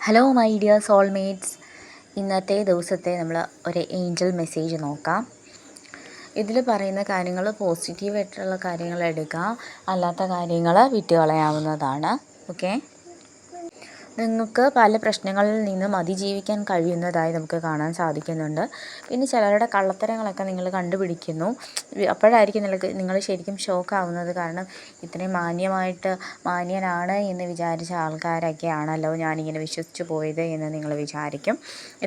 Hello my dear soulmates. ഇന്നത്തെ ദിവസത്തെ നമ്മൾ ഒരു ഏഞ്ചൽ മെസ്സേജ് നോക്കാം. ഇതിൽ പറയുന്ന കാര്യങ്ങൾ പോസിറ്റീവായിട്ടുള്ള കാര്യങ്ങൾ എടുക്കുക, അല്ലാത്ത കാര്യങ്ങൾ വിട്ടുകളയാവുന്നതാണ്. ഓക്കെ, നിങ്ങൾക്ക് പല പ്രശ്നങ്ങളിൽ നിന്നും അതിജീവിക്കാൻ കഴിയുന്നതായി നമുക്ക് കാണാൻ സാധിക്കുന്നുണ്ട്. പിന്നെ ചിലരുടെ കള്ളത്തരങ്ങളൊക്കെ നിങ്ങൾ കണ്ടുപിടിക്കുന്നു. അപ്പോഴായിരിക്കും നിങ്ങൾ ശരിക്കും ഷോക്കാവുന്നത്. കാരണം ഇത്രയും മാന്യനാണ് എന്ന് വിചാരിച്ച ആൾക്കാരൊക്കെ ആണല്ലോ ഞാനിങ്ങനെ വിശ്വസിച്ച് പോയത് എന്ന് നിങ്ങൾ വിചാരിക്കും.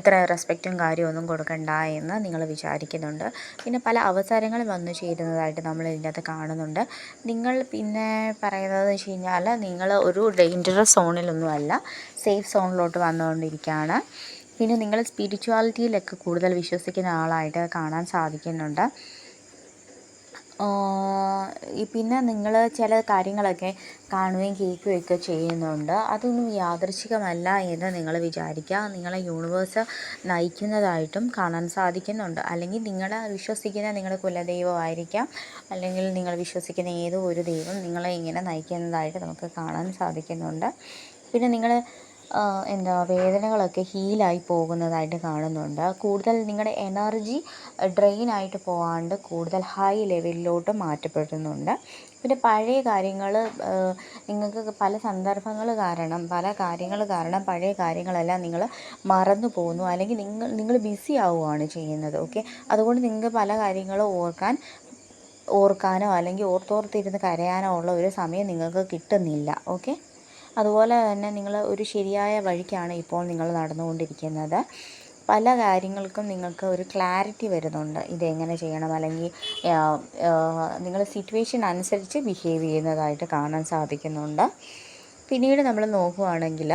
ഇത്ര റെസ്പെക്റ്റും കാര്യമൊന്നും കൊടുക്കണ്ട എന്ന് നിങ്ങൾ വിചാരിക്കുന്നുണ്ട്. പിന്നെ പല അവസരങ്ങൾ വന്നു ചേരുന്നതായിട്ട് നമ്മൾ ഇതിനകത്ത് കാണുന്നുണ്ട്. നിങ്ങൾ പിന്നെ പറയുന്നത് വെച്ച് കഴിഞ്ഞാൽ നിങ്ങൾ ഒരു ഡേഞ്ചറസ് സോണിലൊന്നുമല്ല, സേഫ് സോണിലോട്ട് വന്നുകൊണ്ടിരിക്കുകയാണ്. പിന്നെ നിങ്ങൾ സ്പിരിച്വാലിറ്റിയിലൊക്കെ കൂടുതൽ വിശ്വസിക്കുന്ന ആളായിട്ട് കാണാൻ സാധിക്കുന്നുണ്ട്. പിന്നെ നിങ്ങൾ ചില കാര്യങ്ങളൊക്കെ കാണുകയും കേൾക്കുകയൊക്കെ ചെയ്യുന്നുണ്ട്. അതൊന്നും യാദൃച്ഛികമല്ല എന്ന് നിങ്ങൾ വിചാരിക്കുക. നിങ്ങളെ യൂണിവേഴ്സ് നയിക്കുന്നതായിട്ടും കാണാൻ സാധിക്കുന്നുണ്ട്. അല്ലെങ്കിൽ നിങ്ങൾ വിശ്വസിക്കുന്ന നിങ്ങളുടെ കുലദൈവമായിരിക്കാം, അല്ലെങ്കിൽ നിങ്ങൾ വിശ്വസിക്കുന്ന ഏതോ ഒരു ദൈവം നിങ്ങളെ ഇങ്ങനെ നയിക്കുന്നതായിട്ട് നമുക്ക് കാണാൻ സാധിക്കുന്നുണ്ട്. പിന്നെ നിങ്ങൾ വേദനകളൊക്കെ ഹീലായി പോകുന്നതായിട്ട് കാണുന്നുണ്ട്. കൂടുതൽ നിങ്ങളുടെ എനർജി ഡ്രെയിനായിട്ട് പോകാണ്ട് കൂടുതൽ ഹൈ ലെവലിലോട്ട് മാറ്റപ്പെടുന്നുണ്ട്. പിന്നെ പഴയ കാര്യങ്ങൾ നിങ്ങൾക്ക് പല കാര്യങ്ങൾ കാരണം പഴയ കാര്യങ്ങളെല്ലാം നിങ്ങൾ മറന്നു പോകുന്നു, അല്ലെങ്കിൽ നിങ്ങൾ ബിസി ആവുകയാണ് ചെയ്യുന്നത്. ഓക്കെ, അതുകൊണ്ട് നിങ്ങൾക്ക് പല കാര്യങ്ങളും ഓർക്കാനോ അല്ലെങ്കിൽ ഓർത്തോർത്തിരുന്ന് കരയാനോ ഉള്ള ഒരു സമയം നിങ്ങൾക്ക് കിട്ടുന്നില്ല. ഓക്കെ, അതുപോലെ തന്നെ നിങ്ങൾ ഒരു ശരിയായ വഴിക്കാണ് ഇപ്പോൾ നിങ്ങൾ നടന്നുകൊണ്ടിരിക്കുന്നത്. പല കാര്യങ്ങൾക്കും നിങ്ങൾക്ക് ഒരു ക്ലാരിറ്റി വരുന്നുണ്ട്, ഇതെങ്ങനെ ചെയ്യണം, അല്ലെങ്കിൽ നിങ്ങൾ സിറ്റുവേഷൻ അനുസരിച്ച് ബിഹേവ് ചെയ്യുന്നതായിട്ട് കാണാൻ സാധിക്കുന്നുണ്ട്. പിന്നീട് നമ്മൾ നോക്കുകയാണെങ്കിൽ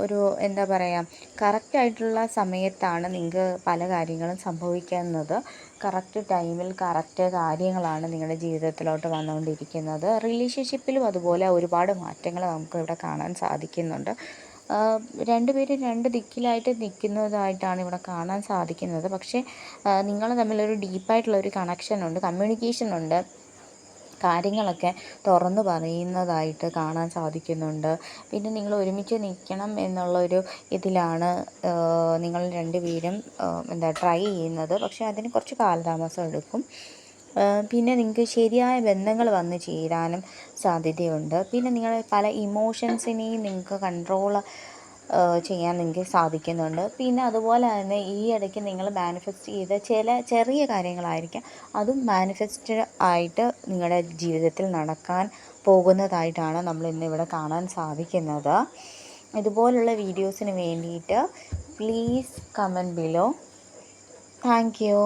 ഒരു കറക്റ്റായിട്ടുള്ള സമയത്താണ് നിങ്ങൾക്ക് പല കാര്യങ്ങളും സംഭവിക്കുന്നത്. കറക്റ്റ് ടൈമിൽ കറക്റ്റ് കാര്യങ്ങളാണ് നിങ്ങളുടെ ജീവിതത്തിലോട്ട് വന്നുകൊണ്ടിരിക്കുന്നത്. റിലേഷൻഷിപ്പിലും അതുപോലെ ഒരുപാട് മാറ്റങ്ങൾ നമുക്ക് ഇവിടെ കാണാൻ സാധിക്കുന്നുണ്ട്. രണ്ടുപേരും രണ്ട് ദിക്കിലായിട്ട് നിൽക്കുന്നതായിട്ടാണ് ഇവിടെ കാണാൻ സാധിക്കുന്നത്. പക്ഷേ നിങ്ങൾ തമ്മിലൊരു ഡീപ്പായിട്ടുള്ളൊരു കണക്ഷനുണ്ട്, കമ്മ്യൂണിക്കേഷനുണ്ട്, കാര്യങ്ങളൊക്കെ തുറന്നു പറയുന്നതായിട്ട് കാണാൻ സാധിക്കുന്നുണ്ട്. പിന്നെ നിങ്ങൾ ഒരുമിച്ച് നിൽക്കണം എന്നുള്ളൊരു ഇതിലാണ് നിങ്ങൾ രണ്ടുപേരും ട്രൈ ചെയ്യുന്നത്. പക്ഷേ അതിന് കുറച്ച് കാലതാമസം എടുക്കും. പിന്നെ നിങ്ങൾക്ക് ശരിയായ ബന്ധങ്ങൾ വന്നു ചേരാനും സാധ്യതയുണ്ട്. പിന്നെ നിങ്ങൾ പല ഇമോഷൻസിനെയും നിങ്ങൾക്ക് കൺട്രോൾ ചെയ്യാൻ നിങ്ങൾക്ക് സാധിക്കുന്നുണ്ട്. പിന്നെ അതുപോലെ തന്നെ ഈ ഇടയ്ക്ക് നിങ്ങൾ മാനിഫെസ്റ്റ് ചെയ്ത ചെറിയ കാര്യങ്ങളായിരിക്കാം, അതും മാനിഫെസ്റ്റ് ആയിട്ട് നിങ്ങളുടെ ജീവിതത്തിൽ നടക്കാൻ പോകുന്നതായിട്ടാണ് നമ്മൾ ഇന്നിവിടെ കാണാൻ സാധിക്കുന്നത്. ഇതുപോലുള്ള വീഡിയോസിന് വേണ്ടിയിട്ട് please comment below. Thank you.